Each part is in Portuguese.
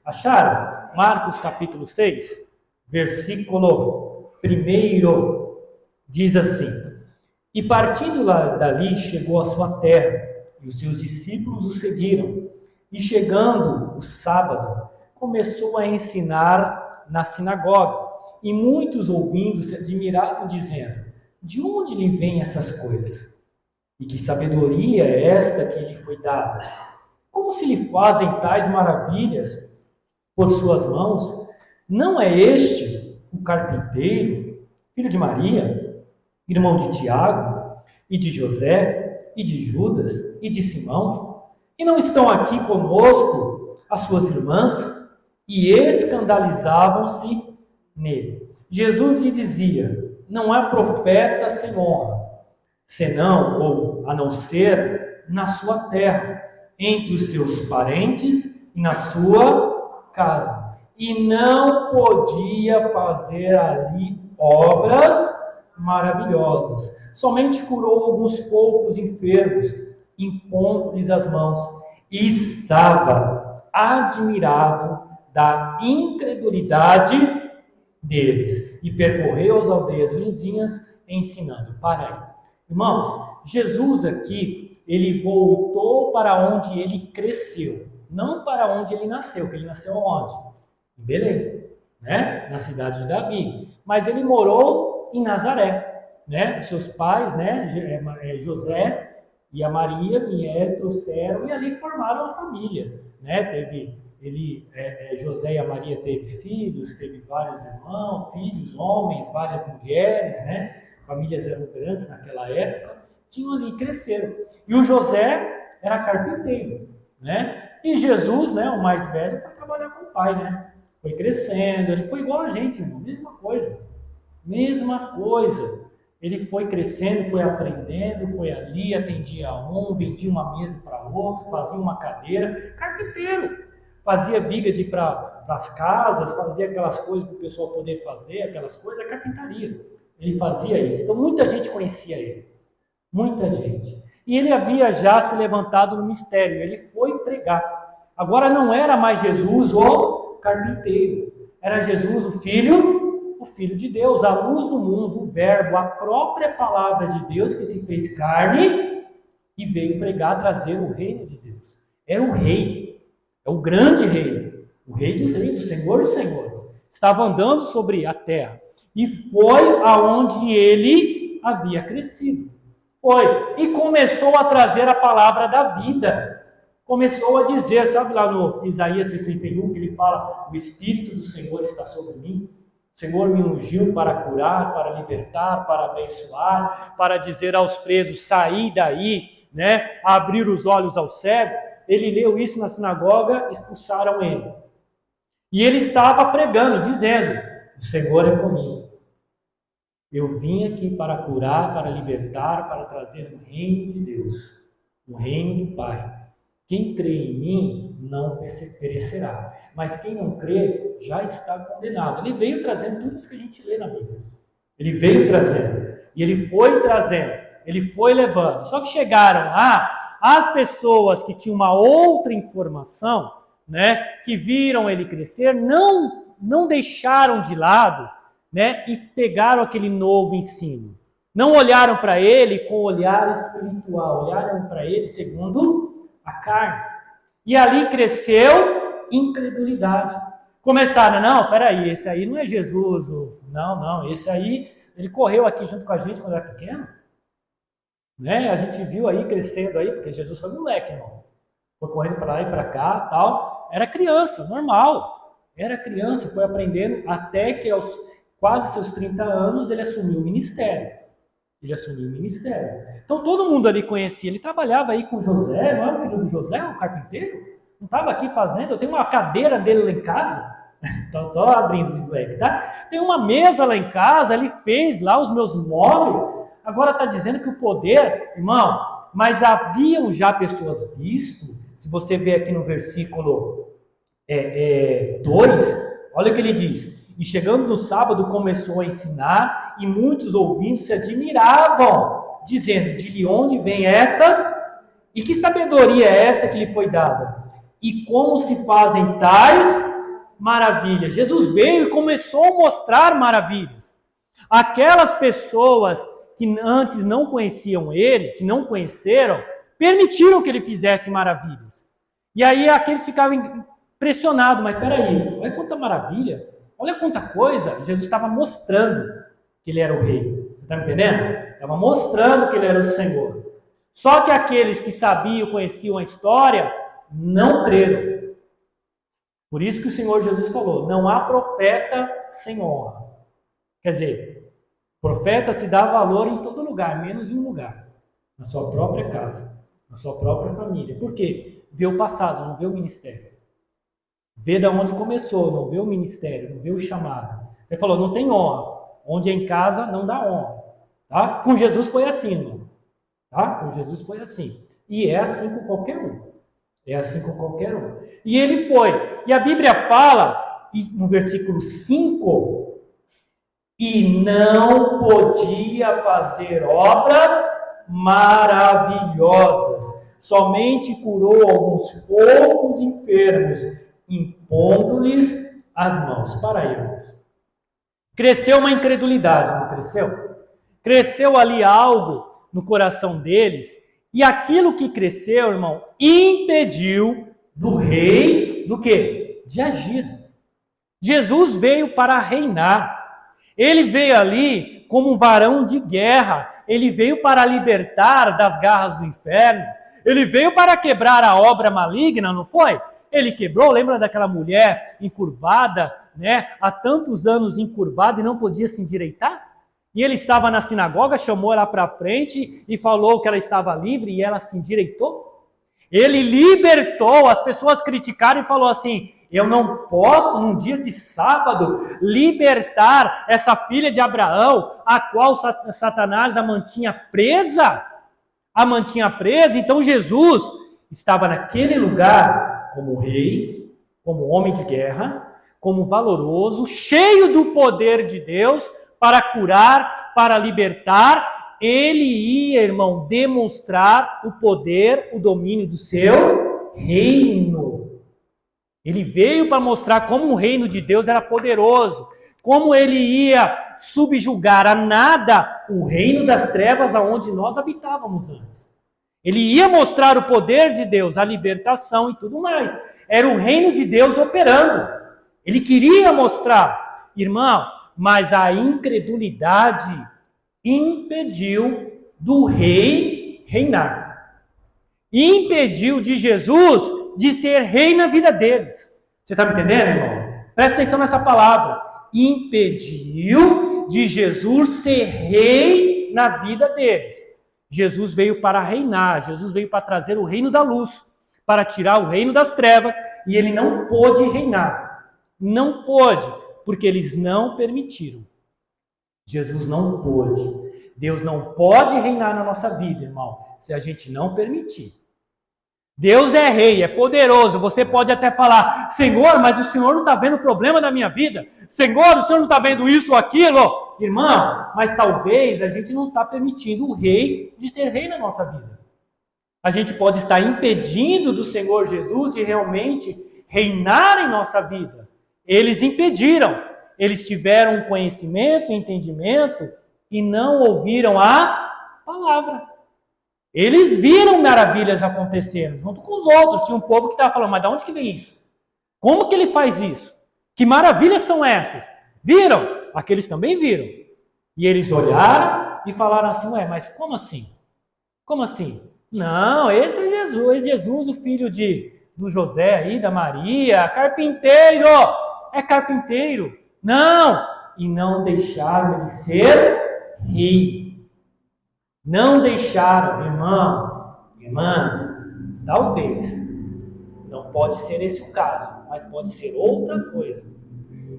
Acharam? Marcos capítulo 6, versículo 1, diz assim: E partindo dali, chegou à sua terra, e os seus discípulos o seguiram. E chegando o sábado, começou a ensinar na sinagoga. E muitos ouvindo se admiraram, dizendo: De onde lhe vêm essas coisas? E que sabedoria é esta que lhe foi dada? Como se lhe fazem tais maravilhas por suas mãos? Não é este o carpinteiro, filho de Maria, irmão de Tiago, e de José, e de Judas, e de Simão? E não estão aqui conosco as suas irmãs? E escandalizavam-se nele. Jesus lhe dizia: Não há profeta sem honra, senão, ou a não ser, na sua terra, entre os seus parentes e na sua casa. E não podia fazer ali obras maravilhosas. Somente curou alguns poucos enfermos, impondo-lhes as mãos. E estava admirado da incredulidade deles. E percorreu as aldeias vizinhas, ensinando. Para aí. Irmãos, Jesus aqui, ele voltou para onde ele cresceu, não para onde ele nasceu, que ele nasceu onde? Em Belém, né? Na cidade de Davi. Mas ele morou em Nazaré, né? Os seus pais, né? José e a Maria vieram, trouxeram e ali formaram a família, né? José e a Maria teve filhos, teve vários irmãos, filhos, homens, várias mulheres, né? Famílias eram grandes naquela época, tinham ali, cresceram. E o José era carpinteiro, né? E Jesus, né, o mais velho, foi trabalhar com o pai, né? Foi crescendo, ele foi igual a gente, irmão, mesma coisa. Mesma coisa. Ele foi crescendo, foi aprendendo, foi ali, atendia um, vendia uma mesa para outro, fazia uma cadeira, carpinteiro. Fazia viga de ir para as casas, fazia aquelas coisas para o pessoal poder fazer, aquelas coisas, a carpintaria. Ele fazia isso. Então muita gente conhecia ele. Muita gente. E ele havia já se levantado no mistério. Ele foi pregar. Agora não era mais Jesus o carpinteiro. Era Jesus o Filho de Deus, a luz do mundo, o verbo, a própria palavra de Deus que se fez carne e veio pregar, trazer o reino de Deus. Era o rei. É o grande rei. O rei dos reis, o Senhor dos senhores. Estava andando sobre a terra. E foi aonde ele havia crescido. Foi. E começou a trazer a palavra da vida. Começou a dizer, sabe lá no Isaías 61, que ele fala: o Espírito do Senhor está sobre mim. O Senhor me ungiu para curar, para libertar, para abençoar, para dizer aos presos: saí daí, né? Abrir os olhos ao cego. Ele leu isso na sinagoga, expulsaram ele. E ele estava pregando, dizendo: o Senhor é comigo. Eu vim aqui para curar, para libertar, para trazer o reino de Deus, o reino do Pai. Quem crê em mim não perecerá, mas quem não crê já está condenado. Ele veio trazendo tudo isso que a gente lê na Bíblia. Ele veio trazendo, e ele foi trazendo, ele foi levando. Só que chegaram lá as pessoas que tinham uma outra informação, né, que viram ele crescer, não deixaram de lado, né, e pegaram aquele novo ensino. Não olharam para ele com olhar espiritual, olharam para ele segundo a carne. E ali cresceu incredulidade. Começaram: não, peraí, esse aí não é Jesus, não, esse aí, ele correu aqui junto com a gente quando era pequeno, né? A gente viu aí crescendo aí, porque Jesus foi moleque, irmão. Foi correndo para lá e para cá, tal. Era criança, normal. Era criança, foi aprendendo até que aos quase seus 30 anos ele assumiu o ministério. Então todo mundo ali conhecia. Ele trabalhava aí com José, não era o filho do José, o carpinteiro? Não estava aqui fazendo? Eu tenho uma cadeira dele lá em casa. Então só abrindo o moleque, tá? Tem uma mesa lá em casa, ele fez lá os meus móveis. Agora está dizendo que o poder, irmão, mas haviam já pessoas visto. Se você ver aqui no versículo 2, olha o que ele diz: e chegando no sábado começou a ensinar, e muitos ouvindo se admiravam, dizendo: de onde vêm estas? E que sabedoria é esta que lhe foi dada? E como se fazem tais maravilhas. Jesus veio e começou a mostrar maravilhas. Aquelas pessoas que antes não conheciam ele, que não conheceram, permitiram que ele fizesse maravilhas. E aí aqueles ficavam impressionados, mas peraí, olha quanta maravilha, olha quanta coisa. Jesus estava mostrando que ele era o rei. Você está me entendendo? Estava mostrando que ele era o Senhor. Só que aqueles que sabiam, conheciam a história, não creram. Por isso que o Senhor Jesus falou, não há profeta sem honra. Quer dizer, profeta se dá valor em todo lugar, menos em um lugar. Na sua própria casa, na sua própria família. Por quê? Vê o passado, não vê o ministério. Vê de onde começou, não vê o ministério, não vê o chamado. Ele falou, não tem honra. Onde é em casa, não dá honra. Tá? Com Jesus foi assim, irmão. Tá? Com Jesus foi assim. E é assim com qualquer um. É assim com qualquer um. E ele foi. E a Bíblia fala, no versículo 5, e não podia fazer obras maravilhosas. Somente curou alguns poucos enfermos, impondo-lhes as mãos. Para aí, irmãos. Cresceu uma incredulidade, não cresceu? Cresceu ali algo no coração deles, e aquilo que cresceu, irmão, impediu do rei, do quê? De agir. Jesus veio para reinar. Ele veio ali como um varão de guerra. Ele veio para libertar das garras do inferno. Ele veio para quebrar a obra maligna, não foi? Ele quebrou, lembra daquela mulher encurvada, né? Há tantos anos encurvada e não podia se endireitar? E ele estava na sinagoga, chamou ela para frente e falou que ela estava livre e ela se endireitou. Ele libertou, as pessoas criticaram e falou assim, eu não posso, num dia de sábado, libertar essa filha de Abraão, a qual Satanás a mantinha presa. Então Jesus estava naquele lugar como rei, como homem de guerra, como valoroso, cheio do poder de Deus, para curar, para libertar. Ele ia, irmão, demonstrar o poder, o domínio do seu reino. Ele veio para mostrar como o reino de Deus era poderoso, como ele ia subjugar a nada o reino das trevas aonde nós habitávamos antes. Ele ia mostrar o poder de Deus, a libertação e tudo mais. Era o reino de Deus operando. Ele queria mostrar, irmão, mas a incredulidade impediu do rei reinar. Impediu de Jesus de ser rei na vida deles. Você está me entendendo, irmão? Presta atenção nessa palavra. Impediu de Jesus ser rei na vida deles. Jesus veio para reinar, Jesus veio para trazer o reino da luz, para tirar o reino das trevas, e ele não pôde reinar. Não pôde, porque eles não permitiram. Jesus não pôde. Deus não pode reinar na nossa vida, irmão, se a gente não permitir. Deus é rei, é poderoso. Você pode até falar, Senhor, mas o Senhor não está vendo o problema da minha vida. Senhor, o Senhor não está vendo isso ou aquilo. Irmão, mas talvez a gente não está permitindo o rei de ser rei na nossa vida. A gente pode estar impedindo do Senhor Jesus de realmente reinar em nossa vida. Eles impediram. Eles tiveram conhecimento, entendimento e não ouviram a palavra. Eles viram maravilhas acontecendo, junto com os outros. Tinha um povo que estava falando, mas de onde que vem isso? Como que ele faz isso? Que maravilhas são essas? Viram? Aqueles também viram. E eles olharam e falaram assim, ué, mas como assim? Como assim? Não, esse é Jesus, o filho do José aí, da Maria, carpinteiro, é carpinteiro. Não, e não deixaram ele ser rei. Não deixaram, irmã, talvez, não pode ser esse o caso, mas pode ser outra coisa,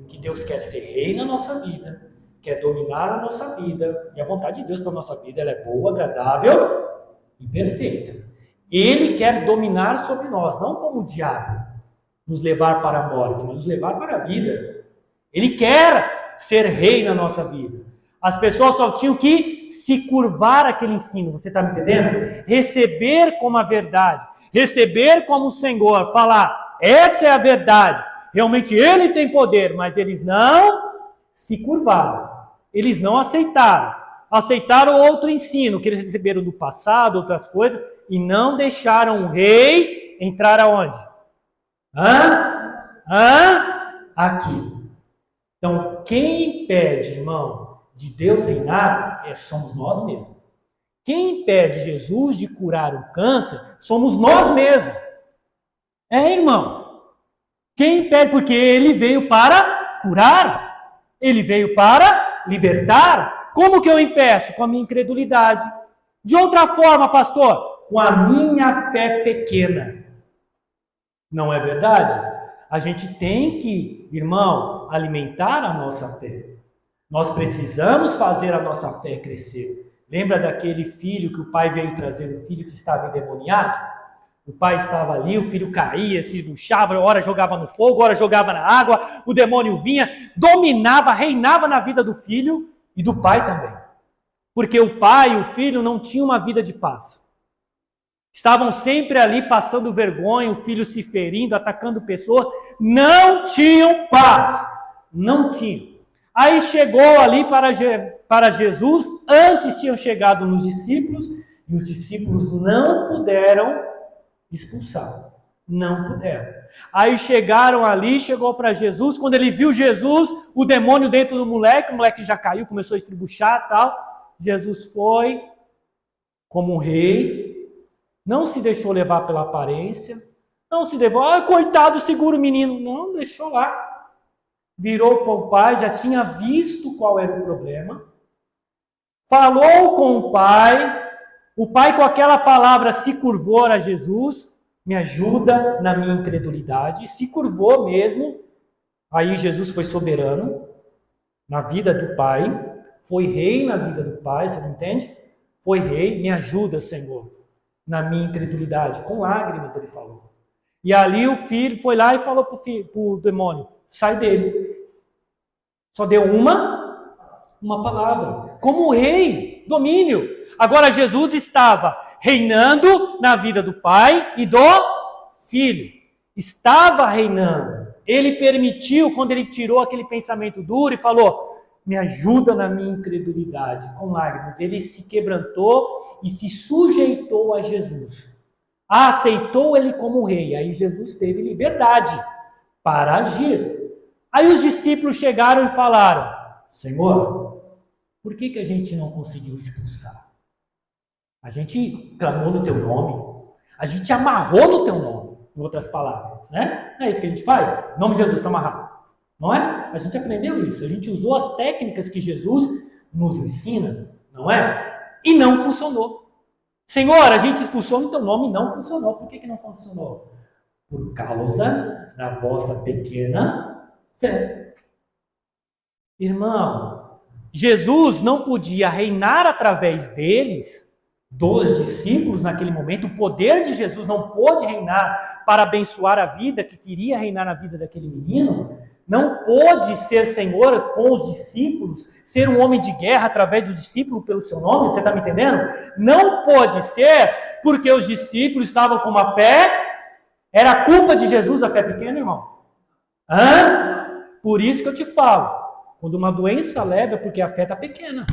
que Deus quer ser rei na nossa vida, quer dominar a nossa vida, e a vontade de Deus para a nossa vida, ela é boa, agradável e perfeita. Ele quer dominar sobre nós, não como o diabo, nos levar para a morte, mas nos levar para a vida. Ele quer ser rei na nossa vida. As pessoas só tinham que se curvar àquele ensino, você está me entendendo? Receber como a verdade, receber como o Senhor, falar, essa é a verdade, realmente ele tem poder, mas eles não se curvaram, eles não aceitaram. Aceitaram outro ensino que eles receberam do passado, outras coisas, e não deixaram o rei entrar aonde? Aqui. Então, quem impede, irmão, de Deus reinar, somos nós mesmos. Quem impede Jesus de curar o câncer, somos nós mesmos. Irmão. Quem impede? Porque ele veio para curar, ele veio para libertar. Como que eu impeço? Com a minha incredulidade. De outra forma, pastor, com a minha fé pequena. Não é verdade? A gente tem que, irmão, alimentar a nossa fé. Nós precisamos fazer a nossa fé crescer. Lembra daquele filho que o pai veio trazer, o filho que estava endemoniado? O pai estava ali, o filho caía, se esbuchava, ora jogava no fogo, ora jogava na água, o demônio vinha, dominava, reinava na vida do filho e do pai também. Porque o pai e o filho não tinham uma vida de paz. Estavam sempre ali passando vergonha, o filho se ferindo, atacando pessoas, não tinham paz, não tinham. Aí chegou ali para Jesus, antes tinham chegado nos discípulos, e os discípulos não puderam expulsar, não puderam. Aí chegaram ali, chegou para Jesus, quando ele viu Jesus, o demônio dentro do moleque, o moleque já caiu, começou a estribuchar e tal, Jesus foi como um rei, não se deixou levar pela aparência, não se levou, coitado, segura o menino, não, deixou lá. Virou para o pai, já tinha visto qual era o problema, falou com o pai com aquela palavra se curvou a Jesus, me ajuda na minha incredulidade, se curvou mesmo, aí Jesus foi soberano na vida do pai, foi rei na vida do pai, você entende? Foi rei, me ajuda, Senhor, na minha incredulidade, com lágrimas ele falou. E ali o filho foi lá e falou para o demônio, sai dele. Só deu uma palavra. Como rei, domínio. Agora Jesus estava reinando na vida do pai e do filho. Estava reinando. Ele permitiu, quando ele tirou aquele pensamento duro e falou, me ajuda na minha incredulidade, com lágrimas. Ele se quebrantou e se sujeitou a Jesus. Aceitou ele como rei. Aí Jesus teve liberdade para agir. Aí os discípulos chegaram e falaram, Senhor, por que a gente não conseguiu expulsar? A gente clamou no teu nome, a gente amarrou no teu nome, em outras palavras, né? Não é isso que a gente faz? O nome de Jesus está amarrado, não é? A gente aprendeu isso, a gente usou as técnicas que Jesus nos ensina, não é? E não funcionou. Senhor, a gente expulsou no teu nome e não funcionou. Por que não funcionou? Por causa da vossa pequena fé. Irmão, Jesus não podia reinar através deles, dos discípulos naquele momento, o poder de Jesus não pôde reinar para abençoar a vida que queria reinar na vida daquele menino, não pôde ser Senhor com os discípulos, ser um homem de guerra através dos discípulos pelo seu nome, você está me entendendo? Não pôde ser porque os discípulos estavam com uma fé, era culpa de Jesus a fé pequena, irmão? Por isso que eu te falo, quando uma doença leva é porque a fé está pequena.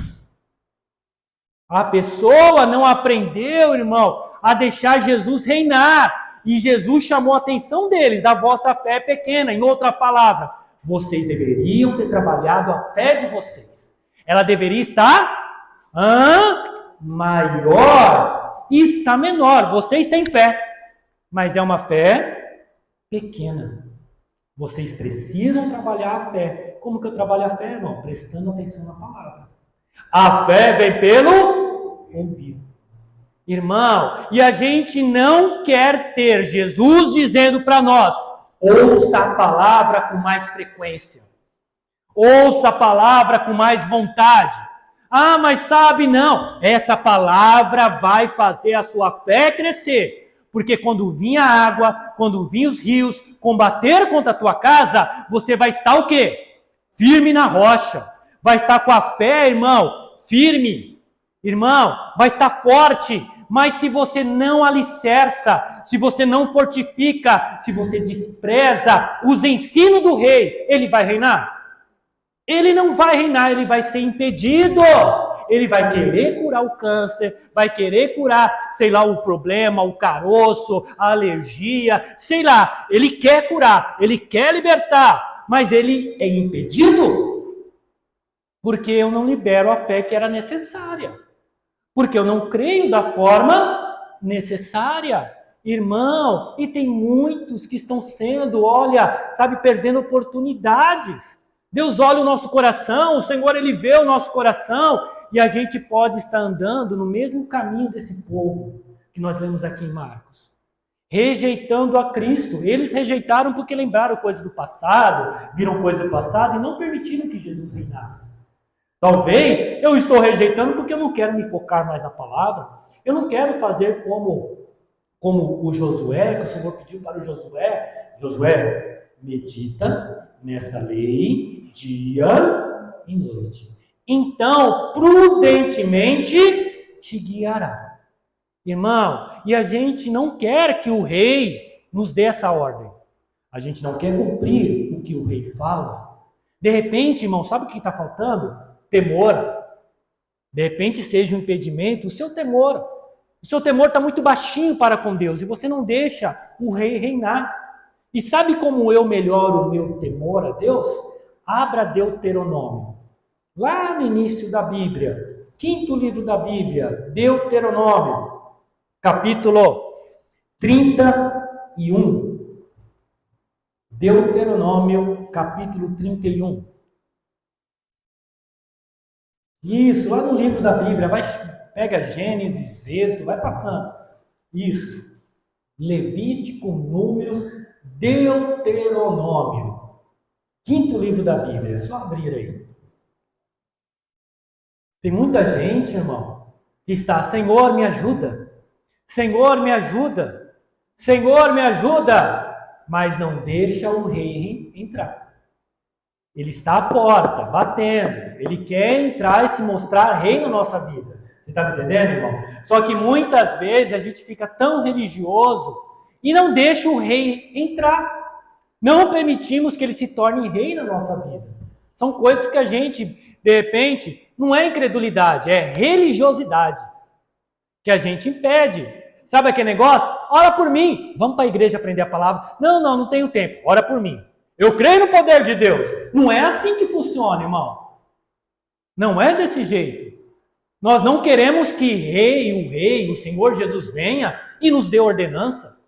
A pessoa não aprendeu, irmão, a deixar Jesus reinar. E Jesus chamou a atenção deles, a vossa fé é pequena. Em outra palavra, vocês deveriam ter trabalhado a fé de vocês. Ela deveria estar maior e está menor. Vocês têm fé, mas é uma fé pequena. Vocês precisam trabalhar a fé. Como que eu trabalho a fé, irmão? Prestando atenção na palavra. A fé vem pelo ouvir. Irmão, e a gente não quer ter Jesus dizendo para nós, ouça a palavra com mais frequência. Ouça a palavra com mais vontade. Mas sabe, não. Essa palavra vai fazer a sua fé crescer. Porque quando vir a água, quando vir os rios, combater contra a tua casa, você vai estar o quê? Firme na rocha. Vai estar com a fé, irmão, firme. Irmão, vai estar forte, mas se você não alicerça, se você não fortifica, se você despreza os ensinos do rei, ele vai reinar? Ele não vai reinar, ele vai ser impedido. Ele vai querer curar o câncer, vai querer curar, sei lá, o problema, o caroço, a alergia, sei lá. Ele quer curar, ele quer libertar, mas ele é impedido porque eu não libero a fé que era necessária. Porque eu não creio da forma necessária. Irmão, e tem muitos que estão sendo, olha, sabe, perdendo oportunidades. Deus olha o nosso coração, o Senhor, Ele vê o nosso coração, e a gente pode estar andando no mesmo caminho desse povo que nós lemos aqui em Marcos. Rejeitando a Cristo. Eles rejeitaram porque lembraram coisas do passado, viram coisas do passado e não permitiram que Jesus reinasse. Talvez eu estou rejeitando porque eu não quero me focar mais na palavra, eu não quero fazer como o Josué, que o Senhor pediu para o Josué, medita nesta lei dia e noite. Então, prudentemente te guiará. Irmão, e a gente não quer que o rei nos dê essa ordem. A gente não quer cumprir o que o rei fala. De repente, irmão, sabe o que está faltando? Temor. De repente seja um impedimento o seu temor. O seu temor está muito baixinho para com Deus e você não deixa o rei reinar. E sabe como eu melhoro o meu temor a Deus? Abra Deuteronômio. Lá no início da Bíblia, 5º livro da Bíblia, Deuteronômio, capítulo 31. Deuteronômio, capítulo 31. Isso, lá no livro da Bíblia, pega Gênesis, Êxodo, vai passando. Isso. Levítico, Números, Deuteronômio. 5º livro da Bíblia, é só abrir aí. Tem muita gente, irmão, que está, Senhor, me ajuda. Senhor, me ajuda. Senhor, me ajuda. Mas não deixa o rei entrar. Ele está à porta, batendo. Ele quer entrar e se mostrar rei na nossa vida. Você está me entendendo, irmão? Só que muitas vezes a gente fica tão religioso e não deixa o rei entrar. Não permitimos que ele se torne rei na nossa vida. São coisas que a gente, de repente, não é incredulidade, é religiosidade. Que a gente impede. Sabe aquele negócio? Ora por mim. Vamos para a igreja aprender a palavra. Não tenho tempo. Ora por mim. Eu creio no poder de Deus. Não é assim que funciona, irmão. Não é desse jeito. Nós não queremos que o Senhor Jesus venha e nos dê ordenança.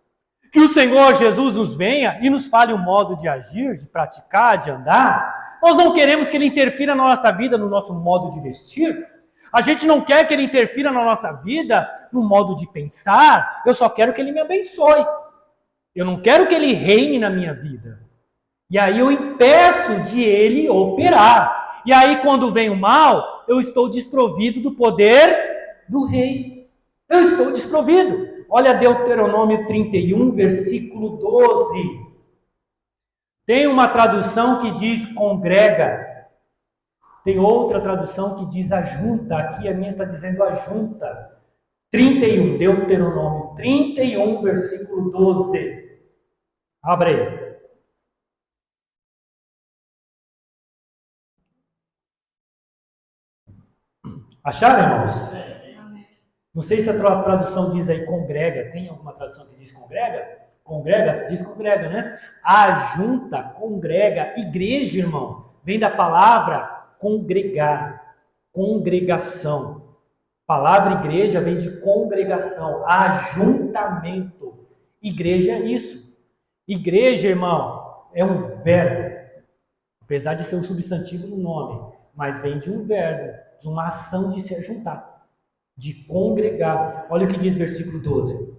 Que o Senhor Jesus nos venha e nos fale o modo de agir, de praticar, de andar. Nós não queremos que Ele interfira na nossa vida, no nosso modo de vestir. A gente não quer que Ele interfira na nossa vida, no modo de pensar. Eu só quero que Ele me abençoe. Eu não quero que Ele reine na minha vida. E aí eu impeço de Ele operar. E aí quando vem o mal, eu estou desprovido do poder do rei. Eu estou desprovido. Olha Deuteronômio 31, versículo 12. Tem uma tradução que diz congrega. Tem outra tradução que diz ajunta. Aqui a minha está dizendo ajunta. 31, Deuteronômio 31, versículo 12. Abre aí. Acharam, irmãos? Não sei se a tradução diz aí congrega. Tem alguma tradução que diz congrega? Congrega? Diz congrega, né? Ajunta, congrega. Igreja, irmão, vem da palavra congregar. Congregação. Palavra igreja vem de congregação. Ajuntamento. Igreja é isso. Igreja, irmão, é um verbo. Apesar de ser um substantivo no nome. Mas vem de um verbo. De uma ação de se ajuntar. De congregar. Olha o que diz versículo 12.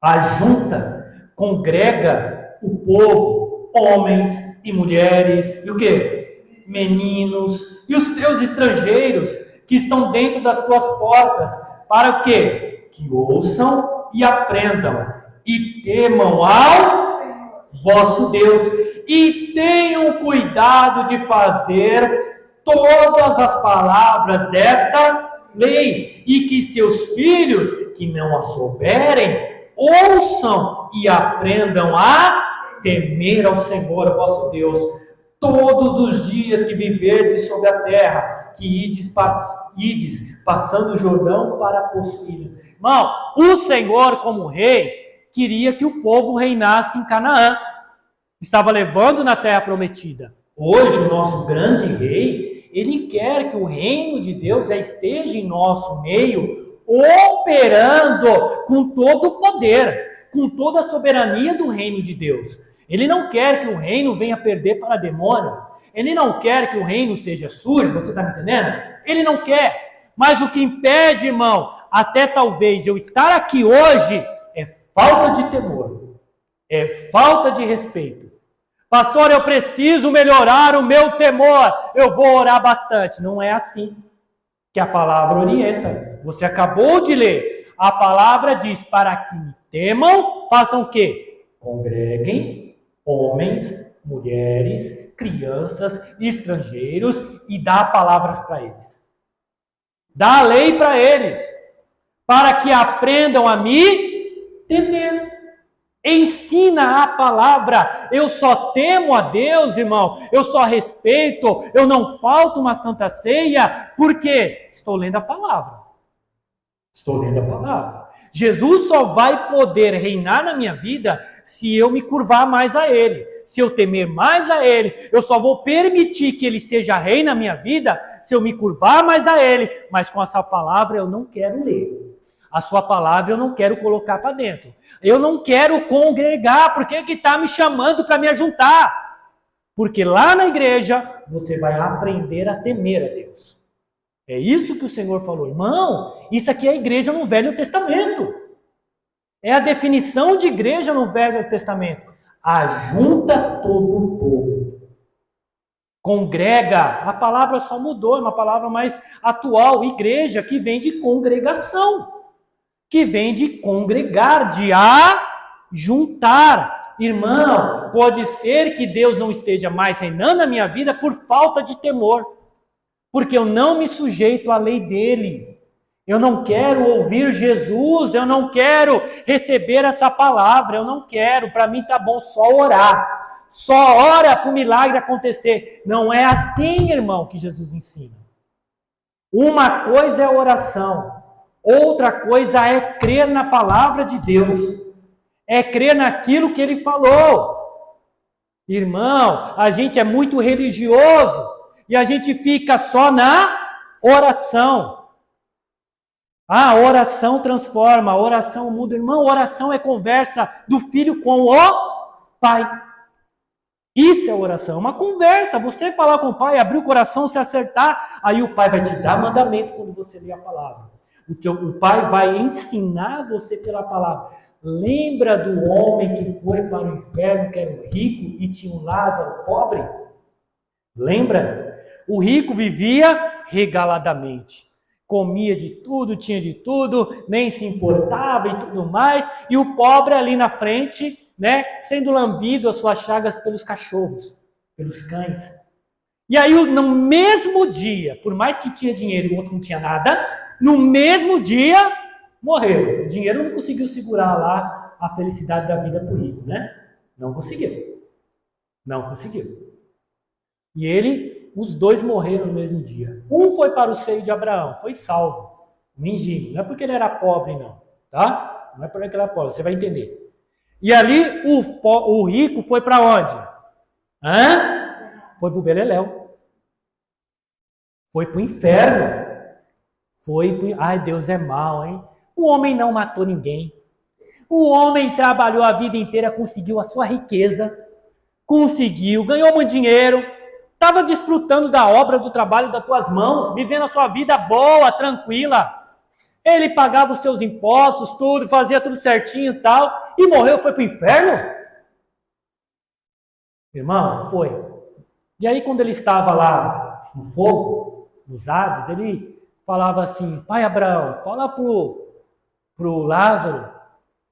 Ajunta, congrega o povo, homens e mulheres, e o quê? Meninos, e os teus estrangeiros que estão dentro das tuas portas, para o quê? Que ouçam e aprendam, e temam ao vosso Deus, e tenham cuidado de fazer todas as palavras desta lei, e que seus filhos, que não a souberem, ouçam e aprendam a temer ao Senhor vosso Deus, todos os dias que viverdes sobre a terra, que ides passando o Jordão para possuí-lo. Irmão, o Senhor, como rei, queria que o povo reinasse em Canaã. Estava levando na terra prometida. Hoje, o nosso grande rei, ele quer que o reino de Deus já esteja em nosso meio, operando com todo o poder, com toda a soberania do reino de Deus. Ele não quer que o reino venha perder para demônio. Ele não quer que o reino seja sujo, você está me entendendo? Ele não quer. Mas o que impede, irmão, até talvez eu estar aqui hoje, é falta de temor, é falta de respeito. Pastor, eu preciso melhorar o meu temor, eu vou orar bastante. Não é assim que a palavra orienta. Você acabou de ler. A palavra diz, para que me temam, façam o quê? Congreguem homens, mulheres, crianças, estrangeiros e dá palavras para eles. Dá a lei para eles, para que aprendam a me temer. Ensina a palavra. Eu só temo a Deus, irmão. Eu só respeito. Eu não falto uma santa ceia. Por quê? Estou lendo a palavra. Estou lendo a palavra. Jesus só vai poder reinar na minha vida se eu me curvar mais a Ele. Se eu temer mais a Ele. Eu só vou permitir que Ele seja rei na minha vida se eu me curvar mais a Ele. Mas com essa palavra eu não quero ler. A sua palavra eu não quero colocar para dentro. Eu não quero congregar. Por que está me chamando para me ajuntar? Porque lá na igreja você vai aprender a temer a Deus. É isso que o Senhor falou. Irmão, isso aqui é a igreja no Velho Testamento. É a definição de igreja no Velho Testamento. Ajunta todo o povo. Congrega. A palavra só mudou, é uma palavra mais atual. Igreja, que vem de congregação. Que vem de congregar, de ajuntar. Irmão, pode ser que Deus não esteja mais reinando na minha vida por falta de temor, porque eu não me sujeito à lei dele. Eu não quero ouvir Jesus, eu não quero receber essa palavra, eu não quero. Para mim tá bom só orar. Só ora para o milagre acontecer. Não é assim, irmão, que Jesus ensina. Uma coisa é a oração. Outra coisa é crer na palavra de Deus. É crer naquilo que ele falou. Irmão, a gente é muito religioso e a gente fica só na oração. A oração transforma, a oração muda. Irmão, oração é conversa do filho com o pai. Isso é oração, uma conversa. Você falar com o pai, abrir o coração, se acertar, aí o pai vai te dar mandamento quando você lê a palavra. O pai vai ensinar você pela palavra. Lembra do homem que foi para o inferno, que era o rico, e tinha um Lázaro pobre? Lembra? O rico vivia regaladamente. Comia de tudo, tinha de tudo, nem se importava e tudo mais. E o pobre ali na frente, né, sendo lambido as suas chagas pelos cachorros, pelos cães. E aí, no mesmo dia, por mais que tinha dinheiro e o outro não tinha nada, no mesmo dia, morreu. O dinheiro não conseguiu segurar lá a felicidade da vida para o rico, né? Não conseguiu. Não conseguiu. E os dois morreram no mesmo dia. Um foi para o seio de Abraão, foi salvo. Mendigo. Não é porque ele era pobre, não. Tá? Não é porque ele era pobre, você vai entender. E ali, o rico foi para onde? Foi para o Beleléu. Foi para o inferno. Ai, Deus é mau, hein? O homem não matou ninguém. O homem trabalhou a vida inteira, conseguiu a sua riqueza, ganhou muito dinheiro, estava desfrutando da obra, do trabalho das tuas mãos, vivendo a sua vida boa, tranquila. Ele pagava os seus impostos, tudo, fazia tudo certinho e tal, e morreu, foi para o inferno? Irmão, foi. E aí, quando ele estava lá no fogo, nos Hades, ele falava assim: pai Abraão, fala pro Lázaro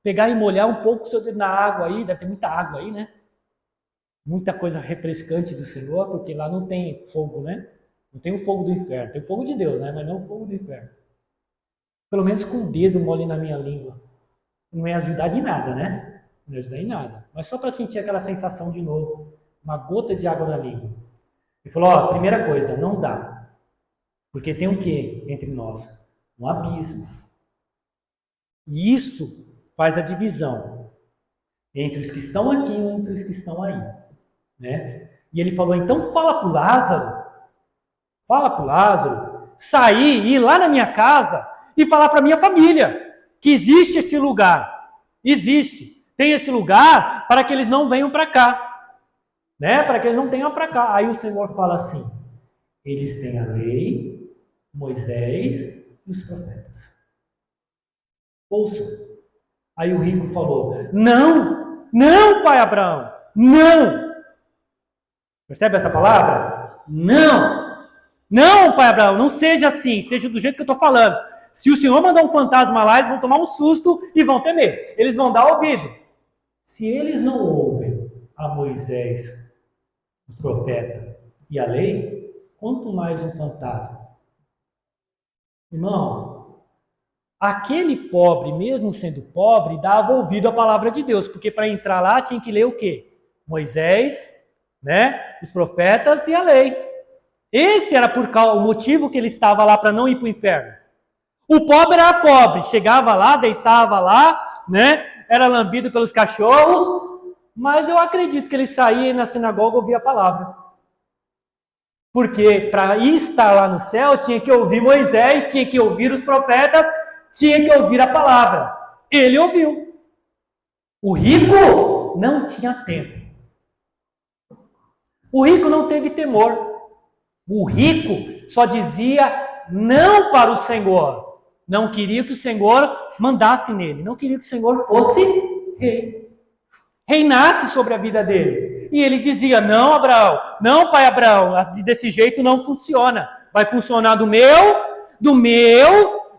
pegar e molhar um pouco o seu dedo na água aí, deve ter muita água aí, né? Muita coisa refrescante do Senhor, porque lá não tem fogo, né? Não tem o fogo do inferno, tem o fogo de Deus, né? Mas não o fogo do inferno. Pelo menos com o dedo mole na minha língua. Não ia ajudar em nada, né? Não ia ajudar em nada. Mas só para sentir aquela sensação de novo. Uma gota de água na língua. Ele falou, ó, primeira coisa, não dá. Porque tem o quê entre nós? Um abismo. E isso faz a divisão entre os que estão aqui e entre os que estão aí. Né? E ele falou, então fala para o Lázaro, sair, ir lá na minha casa e falar para a minha família que existe esse lugar. Existe. Tem esse lugar para que eles não venham para cá. Né? Para que eles não venham para cá. Aí o Senhor fala assim, eles têm a lei, Moisés e os profetas. Ouçam. Aí o rico falou, não, pai Abraão, não. Percebe essa palavra? Não, pai Abraão, não seja assim, seja do jeito que eu estou falando. Se o Senhor mandar um fantasma lá, eles vão tomar um susto e vão temer. Eles vão dar ouvido. Se eles não ouvem a Moisés, os profetas e a lei, quanto mais um fantasma. Irmão, aquele pobre, mesmo sendo pobre, dava ouvido à palavra de Deus, porque para entrar lá tinha que ler o quê? Moisés, né? Os profetas e a lei. Esse era o motivo que ele estava lá para não ir para o inferno. O pobre era pobre, chegava lá, deitava lá, né? Era lambido pelos cachorros, mas eu acredito que ele saía na sinagoga e ouvia a palavra. Porque para estar lá no céu tinha que ouvir Moisés, tinha que ouvir os profetas, tinha que ouvir a palavra. Ele ouviu. O rico não tinha tempo. O rico não teve temor. O rico só dizia não para o Senhor. Não queria que o Senhor mandasse nele. Não queria que o Senhor fosse rei. Reinasse sobre a vida dele. E ele dizia, não, Abraão, não, pai Abraão, desse jeito não funciona. Vai funcionar do meu,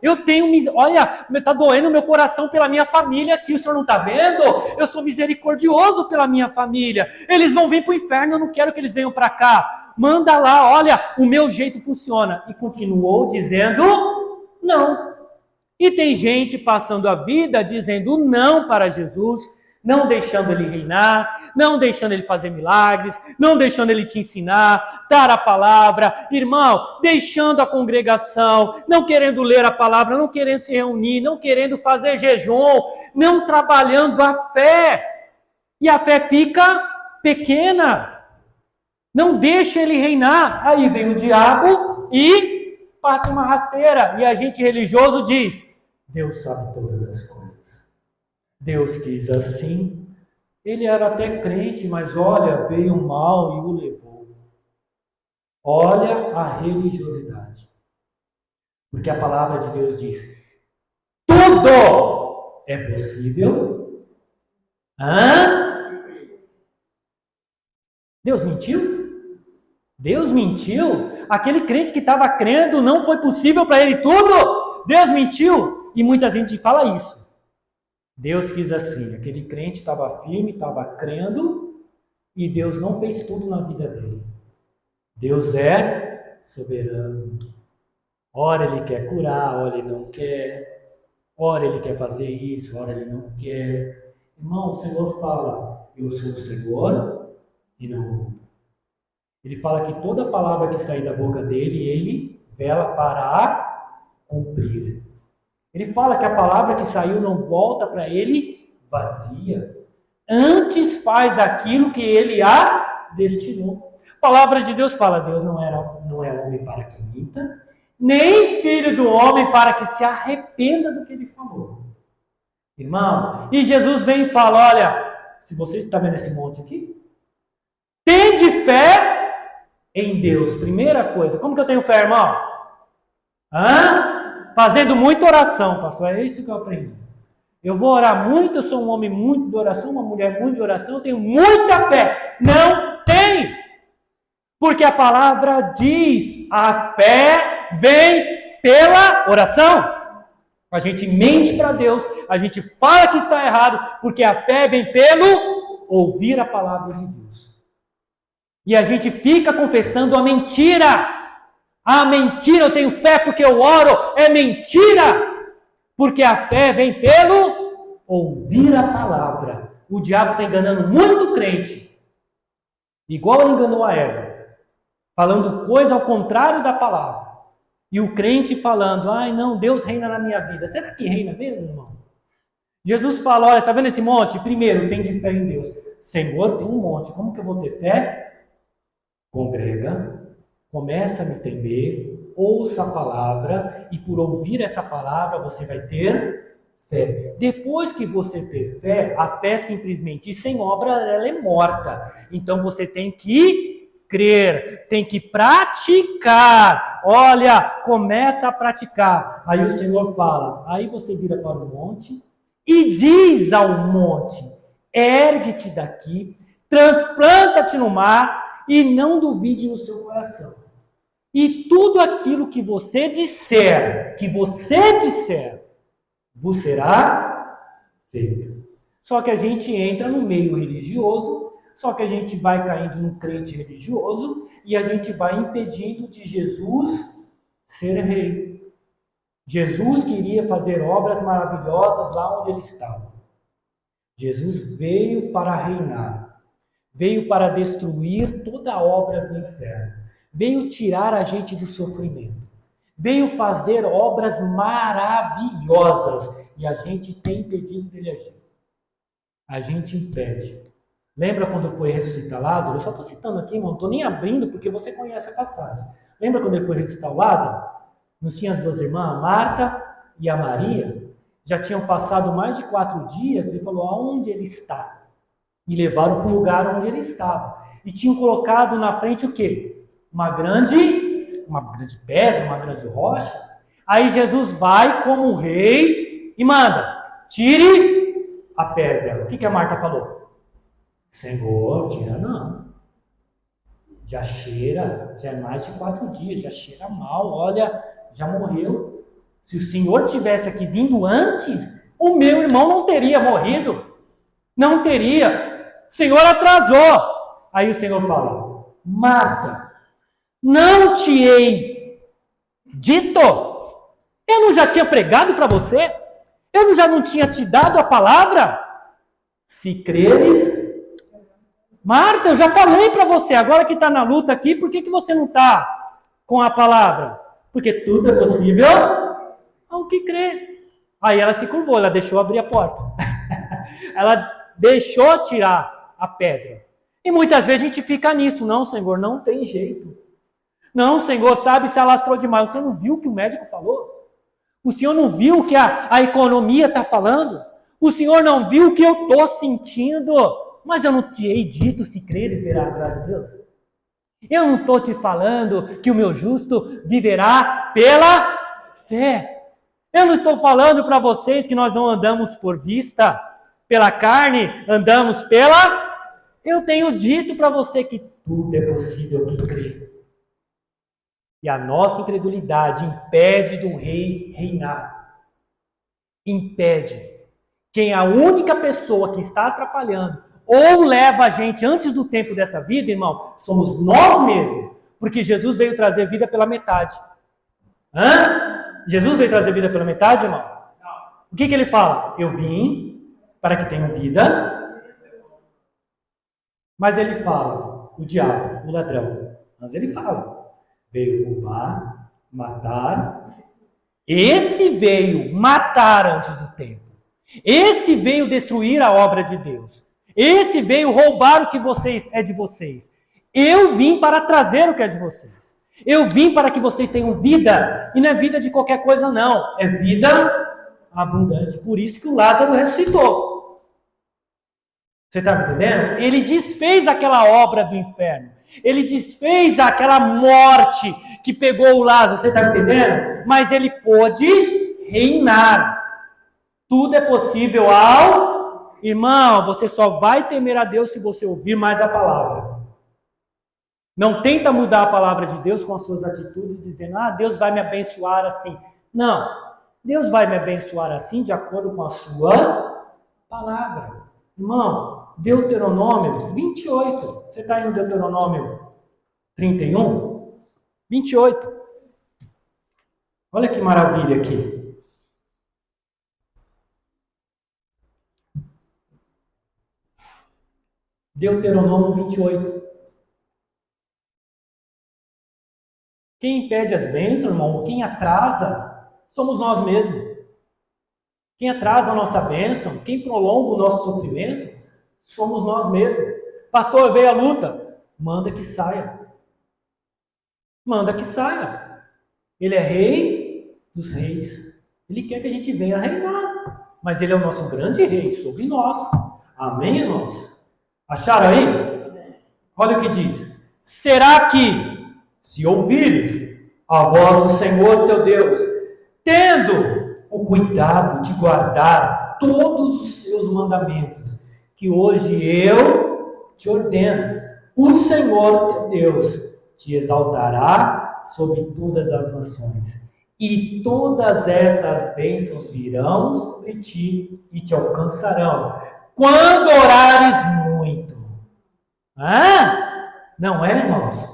eu tenho, olha, está doendo meu coração pela minha família aqui, o senhor não está vendo? Eu sou misericordioso pela minha família. Eles vão vir para o inferno, eu não quero que eles venham para cá. Manda lá, olha, o meu jeito funciona. E continuou dizendo não. E tem gente passando a vida dizendo não para Jesus, não deixando ele reinar, não deixando ele fazer milagres, não deixando ele te ensinar, dar a palavra, irmão, deixando a congregação, não querendo ler a palavra, não querendo se reunir, não querendo fazer jejum, não trabalhando a fé. E a fé fica pequena. Não deixa ele reinar. Aí vem o diabo e passa uma rasteira. E a gente religioso diz, Deus sabe todas as coisas. Deus quis assim. Ele era até crente, mas olha, veio o mal e o levou. Olha a religiosidade. Porque a palavra de Deus diz, tudo é possível. Deus mentiu? Deus mentiu? Aquele crente que estava crendo, não foi possível para ele tudo? Deus mentiu? E muita gente fala isso. Deus quis assim, aquele crente estava firme, estava crendo, e Deus não fez tudo na vida dele. Deus é soberano. Ora ele quer curar, ora ele não quer. Ora ele quer fazer isso, ora ele não quer. Irmão, o Senhor fala, eu sou o Senhor e não mudo. Ele fala que toda palavra que sair da boca dele, ele vela para cumprir. Ele fala que a palavra que saiu não volta para ele vazia. Antes faz aquilo que ele a destinou. A palavra de Deus fala, Deus não é homem para que minta, nem filho do homem para que se arrependa do que ele falou. Irmão, e Jesus vem e fala, olha, se você está vendo esse monte aqui, tende fé em Deus. Primeira coisa, como que eu tenho fé, irmão? Fazendo muita oração, pastor, é isso que eu aprendi. Eu vou orar muito, eu sou um homem muito de oração, uma mulher muito de oração, eu tenho muita fé. Não tem! Porque a palavra diz, a fé vem pela oração. A gente mente para Deus, a gente fala que está errado, porque a fé vem pelo ouvir a palavra de Deus. E a gente fica confessando a mentira. A mentira, eu tenho fé porque eu oro, é mentira. Porque a fé vem pelo ouvir a palavra. O diabo está enganando muito crente. Igual ele enganou a Eva. Falando coisa ao contrário da palavra. E o crente falando, ai não, Deus reina na minha vida. Será que reina mesmo, irmão? Jesus fala, olha, tá vendo esse monte? Primeiro, tem de fé em Deus. Senhor, tem um monte. Como que eu vou ter fé? Congrega, começa a me temer, ouça a palavra, e por ouvir essa palavra você vai ter fé. Depois que você ter fé, a fé simplesmente sem obra, ela é morta. Então você tem que crer, tem que praticar. Olha, começa a praticar. Aí o Senhor fala, aí você vira para o monte e diz ao monte, ergue-te daqui, transplanta-te no mar e não duvide no seu coração. E tudo aquilo que você disser, vos será feito. Só que a gente entra no meio religioso, só que a gente vai caindo num crente religioso e a gente vai impedindo de Jesus ser rei. Jesus queria fazer obras maravilhosas lá onde ele estava. Jesus veio para reinar, veio para destruir toda a obra do inferno, veio tirar a gente do sofrimento, veio fazer obras maravilhosas e a gente tem impedido dele agir. A gente impede. Lembra quando foi ressuscitar Lázaro? Eu só estou citando aqui, irmão, não estou nem abrindo porque você conhece a passagem. Lembra quando ele foi ressuscitar o Lázaro? Não tinha as duas irmãs, a Marta e a Maria? Já tinham passado mais de 4 dias e falou, aonde ele está? E levaram para o lugar onde ele estava. E tinham colocado na frente o quê? Uma grande pedra, uma grande rocha. Aí Jesus vai como rei e manda, tire a pedra. O que a Marta falou? Senhor, tira não. Já cheira, já é mais de 4 dias, já cheira mal, olha, já morreu. Se o Senhor tivesse aqui vindo antes, o meu irmão não teria morrido. Não teria. O Senhor atrasou. Aí o Senhor fala, Marta, não te hei dito? Eu não já tinha pregado para você? Eu já não tinha te dado a palavra? Se creres... Marta, eu já falei para você, agora que está na luta aqui, por que você não está com a palavra? Porque tudo é possível ao que crê. Aí ela se curvou, ela deixou abrir a porta. Ela deixou tirar a pedra. E muitas vezes a gente fica nisso. Não, Senhor, não tem jeito. Não, Senhor, sabe, se alastrou demais. Você não viu o que o médico falou? O Senhor não viu o que a economia está falando? O Senhor não viu o que eu estou sentindo? Mas eu não te hei dito, se creres, verá a graça de Deus. Eu não estou te falando que o meu justo viverá pela fé. Eu não estou falando para vocês que nós não andamos por vista, pela carne, andamos pela... Eu tenho dito para você que tudo é possível que crê. E a nossa incredulidade impede do rei reinar. Impede. Quem é a única pessoa que está atrapalhando ou leva a gente antes do tempo dessa vida, irmão, somos nós mesmos. Porque Jesus veio trazer vida pela metade. Jesus veio trazer vida pela metade, irmão? O que ele fala? Eu vim para que tenham vida. Mas ele fala, o diabo, o ladrão. Mas ele fala, veio roubar, matar. Esse veio matar antes do tempo. Esse veio destruir a obra de Deus. Esse veio roubar o que é de vocês. Eu vim para trazer o que é de vocês. Eu vim para que vocês tenham vida. E não é vida de qualquer coisa, não. É vida abundante. Por isso que o Lázaro ressuscitou. Você está me entendendo? Ele desfez aquela obra do inferno. Ele desfez aquela morte que pegou o Lázaro. Você está me entendendo? Mas ele pôde reinar. Tudo é possível ao... Irmão, você só vai temer a Deus se você ouvir mais a palavra. Não tenta mudar a palavra de Deus com as suas atitudes, dizendo, Deus vai me abençoar assim. Não, Deus vai me abençoar assim de acordo com a sua palavra. Irmão, Deuteronômio 28. Você está aí no Deuteronômio 31? 28. Olha que maravilha aqui. Deuteronômio 28. Quem impede as bênçãos, irmão, quem atrasa, somos nós mesmos. Quem atrasa a nossa bênção, quem prolonga o nosso sofrimento, somos nós mesmos. Pastor, veio a luta, manda que saia. Manda que saia. Ele é rei dos reis. Ele quer que a gente venha reinar. Mas ele é o nosso grande rei sobre nós. Amém, irmãos? Acharam aí? Olha o que diz. Será que, se ouvires a voz do Senhor teu Deus, tendo o cuidado de guardar todos os seus mandamentos, que hoje eu te ordeno, o Senhor teu Deus te exaltará sobre todas as nações, e todas essas bênçãos virão sobre ti e te alcançarão, quando orares muito. Não é, irmãos?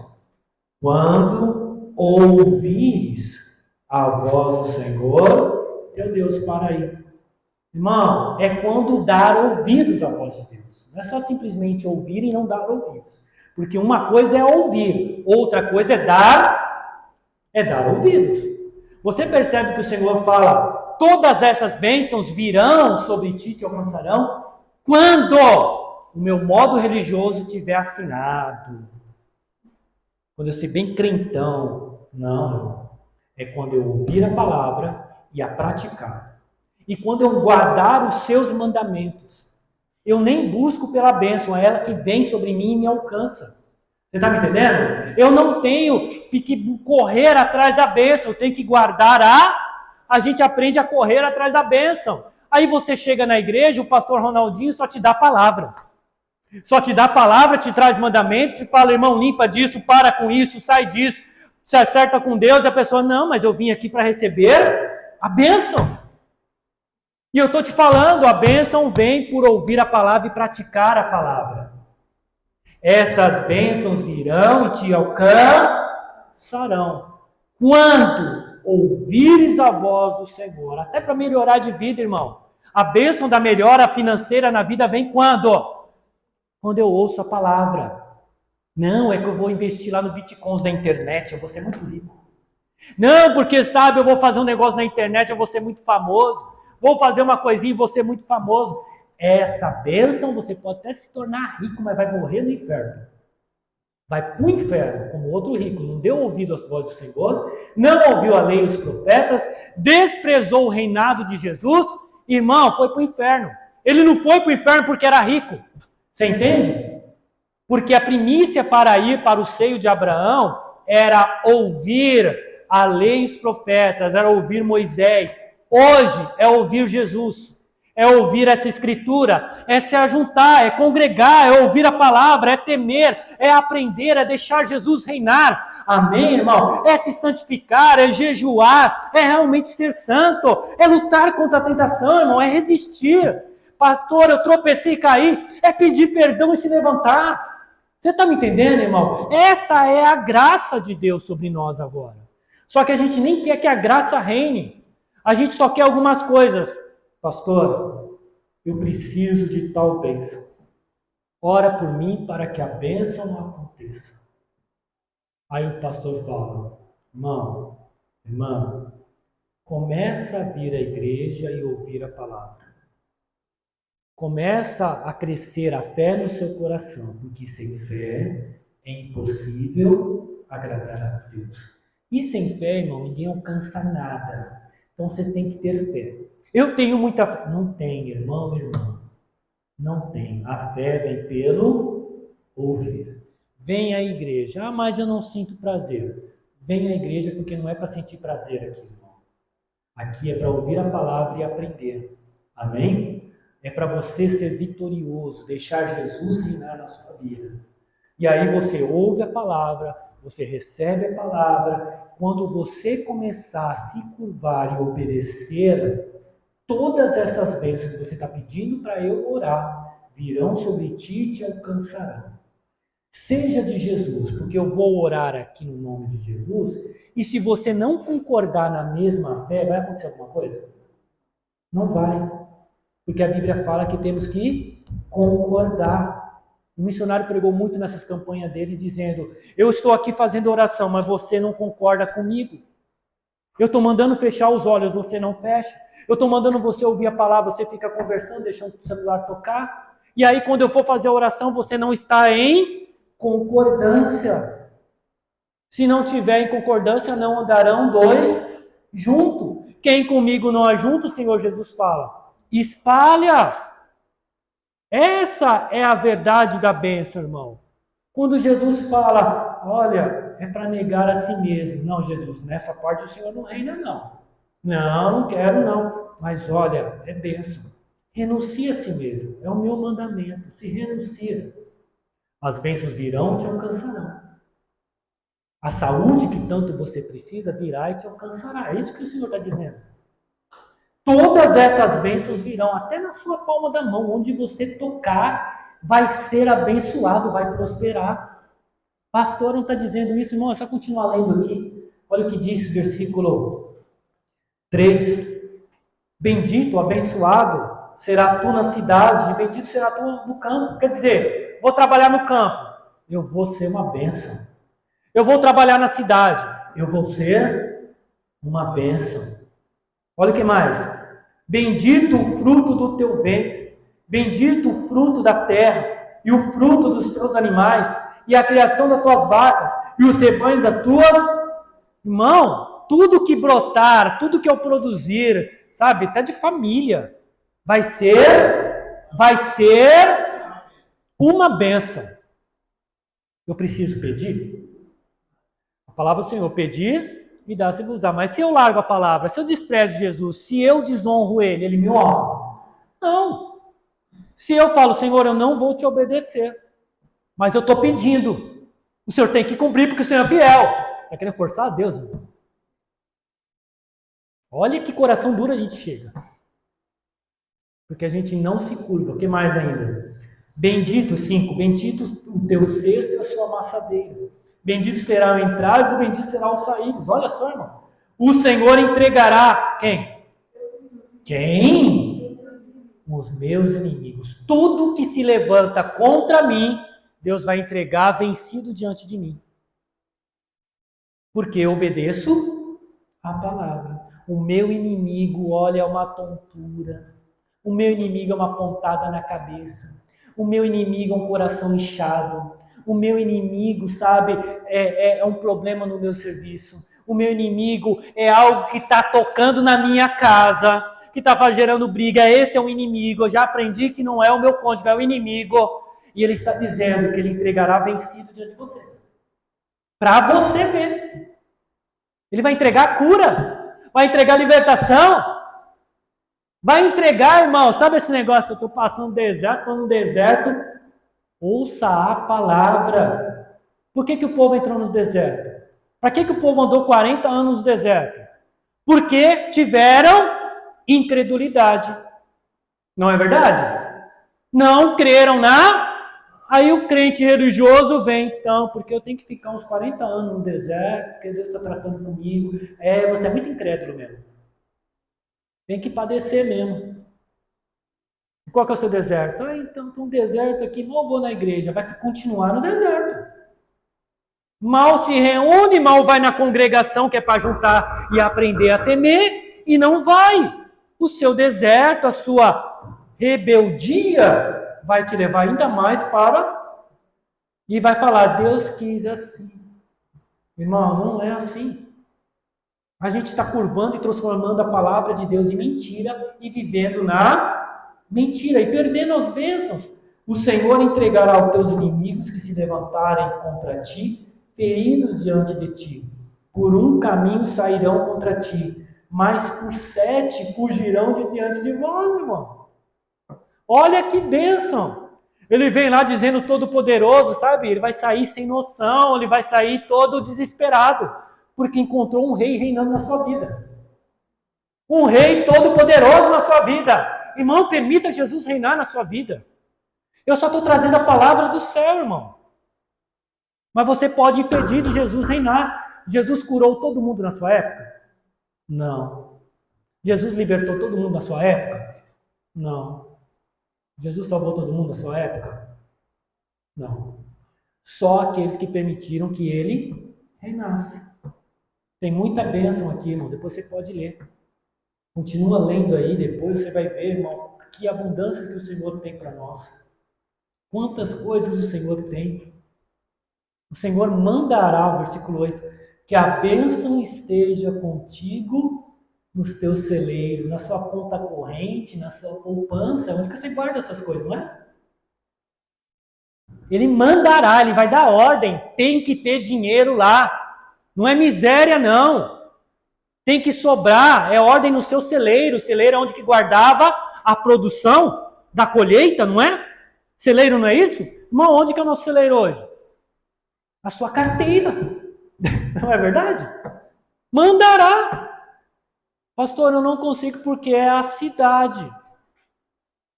Quando ouvires a voz do Senhor, teu Deus, para aí. Irmão, é quando dar ouvidos à voz de Deus. Não é só simplesmente ouvir e não dar ouvidos. Porque uma coisa é ouvir, outra coisa é dar ouvidos. Você percebe que o Senhor fala, todas essas bênçãos virão sobre ti e te alcançarão, quando o meu modo religioso estiver afinado. Quando eu ser bem crentão. Não. É quando eu ouvir a palavra e a praticar. E quando eu guardar os seus mandamentos. Eu nem busco pela bênção, é ela que vem sobre mim e me alcança. Você está me entendendo? Eu não tenho que correr atrás da bênção, eu tenho que guardar a gente aprende a correr atrás da bênção. Aí você chega na igreja, o pastor Ronaldinho só te dá palavra. Só te dá palavra, te traz mandamentos, e fala, irmão, limpa disso, para com isso, sai disso, se acerta com Deus, e a pessoa, não, mas eu vim aqui para receber a bênção. E eu estou te falando, a bênção vem por ouvir a palavra e praticar a palavra. Essas bênçãos virão e te alcançarão. Quando ouvires a voz do Senhor, até para melhorar de vida, irmão. A bênção da melhora financeira na vida vem quando? Quando eu ouço a palavra. Não, é que eu vou investir lá no bitcoins da internet, eu vou ser muito rico. Não, porque sabe, eu vou fazer um negócio na internet, eu vou ser muito famoso. Vou fazer uma coisinha e vou ser muito famoso. Essa bênção, você pode até se tornar rico, mas vai morrer no inferno. Vai para o inferno, como outro rico. Não deu ouvido às vozes do Senhor, não ouviu a lei e os profetas, desprezou o reinado de Jesus, irmão, foi para o inferno. Ele não foi para o inferno porque era rico. Você entende? Porque a primícia para ir para o seio de Abraão era ouvir a lei e os profetas, era ouvir Moisés. Hoje é ouvir Jesus, é ouvir essa escritura, é se ajuntar, é congregar, é ouvir a palavra, é temer, é aprender, é deixar Jesus reinar. Amém, irmão? É se santificar, é jejuar, é realmente ser santo, é lutar contra a tentação, irmão, é resistir. Pastor, eu tropecei e caí, é pedir perdão e se levantar. Você está me entendendo, irmão? Essa é a graça de Deus sobre nós agora. Só que a gente nem quer que a graça reine. A gente só quer algumas coisas. Pastor, eu preciso de tal bênção. Ora por mim para que a bênção aconteça. Aí o pastor fala, irmã, começa a vir à igreja e ouvir a palavra. Começa a crescer a fé no seu coração, porque sem fé é impossível agradar a Deus. E sem fé, irmão, ninguém alcança nada. Então você tem que ter fé. Eu tenho muita fé. Não tem, irmão. Não tem. A fé vem pelo ouvir. Vem à igreja. Mas eu não sinto prazer. Vem à igreja porque não é para sentir prazer aqui, irmão. Aqui é para ouvir a palavra e aprender. Amém? É para você ser vitorioso, deixar Jesus reinar na sua vida. E aí você ouve a palavra, você recebe a palavra. Quando você começar a se curvar e obedecer, todas essas bênçãos que você está pedindo para eu orar, virão sobre ti e te alcançarão. Seja de Jesus, porque eu vou orar aqui no nome de Jesus, e se você não concordar na mesma fé, vai acontecer alguma coisa? Não vai. Porque a Bíblia fala que temos que concordar. O missionário pregou muito nessas campanhas dele, dizendo: eu estou aqui fazendo oração, mas você não concorda comigo. Eu estou mandando fechar os olhos, você não fecha. Eu estou mandando você ouvir a palavra, você fica conversando, deixando o celular tocar. E aí, quando eu for fazer a oração, você não está em concordância. Se não tiver em concordância, não andarão dois juntos. Quem comigo não é junto, o Senhor Jesus fala: espalha. Essa é a verdade da bênção, irmão. Quando Jesus fala, olha, é para negar a si mesmo. Não, Jesus, nessa parte o Senhor não reina, não. Não, não quero, não. Mas olha, é bênção. Renuncia a si mesmo. É o meu mandamento. Se renuncia, as bênçãos virão e te alcançarão. A saúde que tanto você precisa virá e te alcançará. É isso que o Senhor está dizendo. Todas essas bênçãos virão até na sua palma da mão, onde você tocar, vai ser abençoado, vai prosperar. Pastor não está dizendo isso, irmão, é só continuar lendo aqui. Olha o que diz o versículo 3. Bendito, abençoado será tu na cidade, e bendito será tu no campo. Quer dizer, vou trabalhar no campo, eu vou ser uma bênção. Eu vou trabalhar na cidade, eu vou ser uma bênção. Olha o que mais. Bendito o fruto do teu ventre, bendito o fruto da terra, e o fruto dos teus animais, e a criação das tuas vacas, e os rebanhos das tuas... Irmão, tudo que brotar, tudo que eu produzir, sabe, até de família, vai ser uma bênção. Eu preciso pedir? A palavra do Senhor, pedir e dá-se-vos. Mas se eu largo a palavra, se eu desprezo Jesus, se eu desonro ele, ele me honra? Não. Se eu falo, Senhor, eu não vou te obedecer, mas eu estou pedindo, o Senhor tem que cumprir porque o Senhor é fiel. Está querendo forçar a Deus, irmão? Olha que coração duro a gente chega. Porque a gente não se curva. O que mais ainda? Bendito, 5. Bendito o teu cesto e a sua amassadeira. Bendito será o entradas e bendito será o saíres. Olha só, irmão. O Senhor entregará quem? Quem? Os meus inimigos. Tudo que se levanta contra mim, Deus vai entregar vencido diante de mim. Porque eu obedeço a palavra. O meu inimigo, olha, é uma tontura. O meu inimigo é uma pontada na cabeça. O meu inimigo é um coração inchado. O meu inimigo, sabe, é um problema no meu serviço. O meu inimigo é algo que está tocando na minha casa, que está gerando briga. Esse é um inimigo. Eu já aprendi que não é o meu cônjuge, é o inimigo. E ele está dizendo que ele entregará vencido diante de você. Para você ver. Ele vai entregar cura. Vai entregar libertação. Vai entregar, irmão, sabe esse negócio? Eu estou passando deserto, estou no deserto. Ouça a palavra. Por que o povo entrou no deserto? Para que o povo andou 40 anos no deserto? Porque tiveram incredulidade. Não é verdade? Não creram na... Aí o crente religioso vem, então, porque eu tenho que ficar uns 40 anos no deserto, porque Deus está tratando comigo. Você é muito incrédulo mesmo. Tem que padecer mesmo. Qual que é o seu deserto? Então tem um deserto aqui, mal vou na igreja. Vai continuar no deserto. Mal se reúne, mal vai na congregação, que é para juntar e aprender a temer, e não vai. O seu deserto, a sua rebeldia, vai te levar ainda mais para... E vai falar, Deus quis assim. Irmão, não é assim. A gente está curvando e transformando a palavra de Deus em mentira e vivendo na mentira e perdendo as bênçãos. O Senhor entregará aos teus inimigos que se levantarem contra ti, feridos diante de ti. Por um caminho sairão contra ti, mas por 7 fugirão de diante de vós, irmão. Olha que bênção! Ele vem lá dizendo todo-poderoso, sabe? Ele vai sair sem noção, ele vai sair todo desesperado, porque encontrou um rei reinando na sua vida. Um rei todo-poderoso na sua vida. Irmão, permita Jesus reinar na sua vida. Eu só estou trazendo a palavra do céu, irmão. Mas você pode impedir de Jesus reinar. Jesus curou todo mundo na sua época? Não. Jesus libertou todo mundo na sua época? Não. Jesus salvou todo mundo na sua época? Não. Só aqueles que permitiram que ele reinasse. Tem muita bênção aqui, irmão. Depois você pode ler. Continua lendo aí, depois você vai ver, irmão, que abundância que o Senhor tem para nós. Quantas coisas o Senhor tem. O Senhor mandará, versículo 8, que a bênção esteja contigo nos teus celeiros, na sua conta corrente, na sua poupança, onde que você guarda essas coisas, não é? Ele mandará, ele vai dar ordem, tem que ter dinheiro lá. Não é miséria, não. Tem que sobrar, é ordem no seu celeiro. O celeiro é onde que guardava a produção da colheita, não é? Celeiro não é isso? Irmão, onde que é o nosso celeiro hoje? A sua carteira. Não é verdade? Mandará. Pastor, eu não consigo porque é a cidade.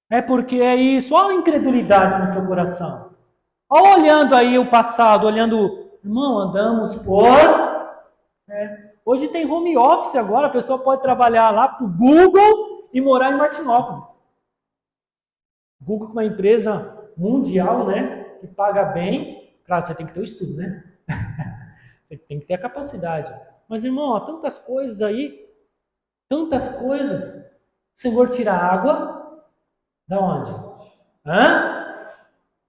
É porque é isso. Olha a incredulidade no seu coração. Olha olhando aí o passado, olhando... Irmão, andamos por... Hoje tem home office agora, a pessoa pode trabalhar lá para o Google e morar em Martinópolis. Google é uma empresa mundial, né? Que paga bem. Claro, você tem que ter o estudo, né? Você tem que ter a capacidade. Mas, irmão, há tantas coisas aí. Tantas coisas. O Senhor tira água da onde?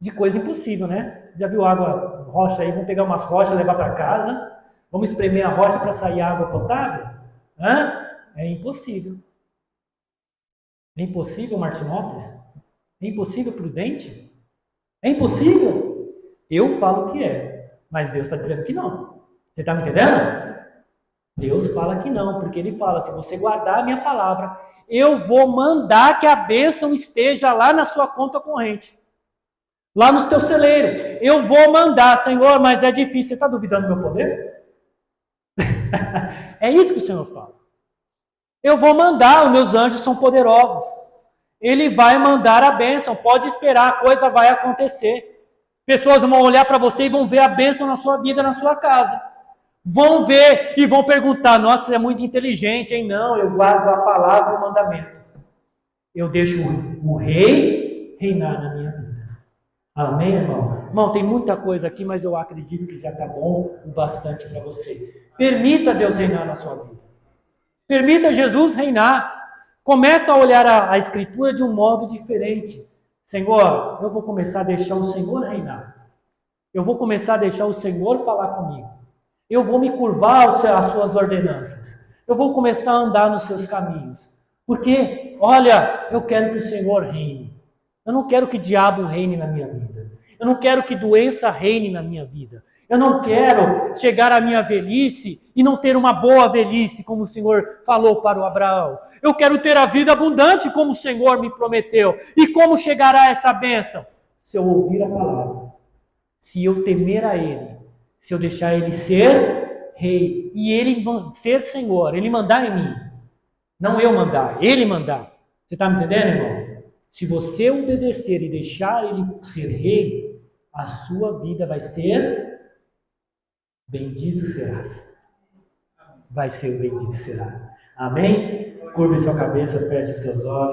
De coisa impossível, né? Já viu água, rocha aí? Vamos pegar umas rochas, levar para casa. Vamos espremer a rocha para sair água potável? É impossível. É impossível, Martinópolis? É impossível, Prudente? É impossível? Eu falo que é, mas Deus está dizendo que não. Você está me entendendo? Deus fala que não, porque Ele fala, se você guardar a minha palavra, eu vou mandar que a bênção esteja lá na sua conta corrente. Lá no teu celeiro. Eu vou mandar, Senhor, mas é difícil. Você está duvidando do meu poder? É isso que o Senhor fala. Eu vou mandar, os meus anjos são poderosos. Ele vai mandar a bênção, pode esperar, a coisa vai acontecer. Pessoas vão olhar para você e vão ver a bênção na sua vida, na sua casa. Vão ver e vão perguntar, nossa, você é muito inteligente, hein? Não, eu guardo a palavra e o mandamento. Eu deixo o rei reinar na minha vida. Amém, irmão? Irmão, tem muita coisa aqui, mas eu acredito que já está bom o bastante para você. Permita Deus reinar na sua vida. Permita Jesus reinar. Começa a olhar a Escritura de um modo diferente. Senhor, eu vou começar a deixar o Senhor reinar. Eu vou começar a deixar o Senhor falar comigo. Eu vou me curvar às suas ordenanças. Eu vou começar a andar nos seus caminhos. Porque, olha, eu quero que o Senhor reine. Eu não quero que diabo reine na minha vida. Eu não quero que doença reine na minha vida. Eu não quero chegar à minha velhice e não ter uma boa velhice, como o Senhor falou para o Abraão. Eu quero ter a vida abundante, como o Senhor me prometeu. E como chegará essa bênção? Se eu ouvir a palavra, se eu temer a Ele, se eu deixar Ele ser rei e Ele ser Senhor, Ele mandar em mim. Não eu mandar, Ele mandar. Você está me entendendo, irmão? Se você obedecer e deixar Ele ser rei, a sua vida vai ser bendito serás. Vai ser o bendito será. Amém? Curve sua cabeça, feche seus olhos.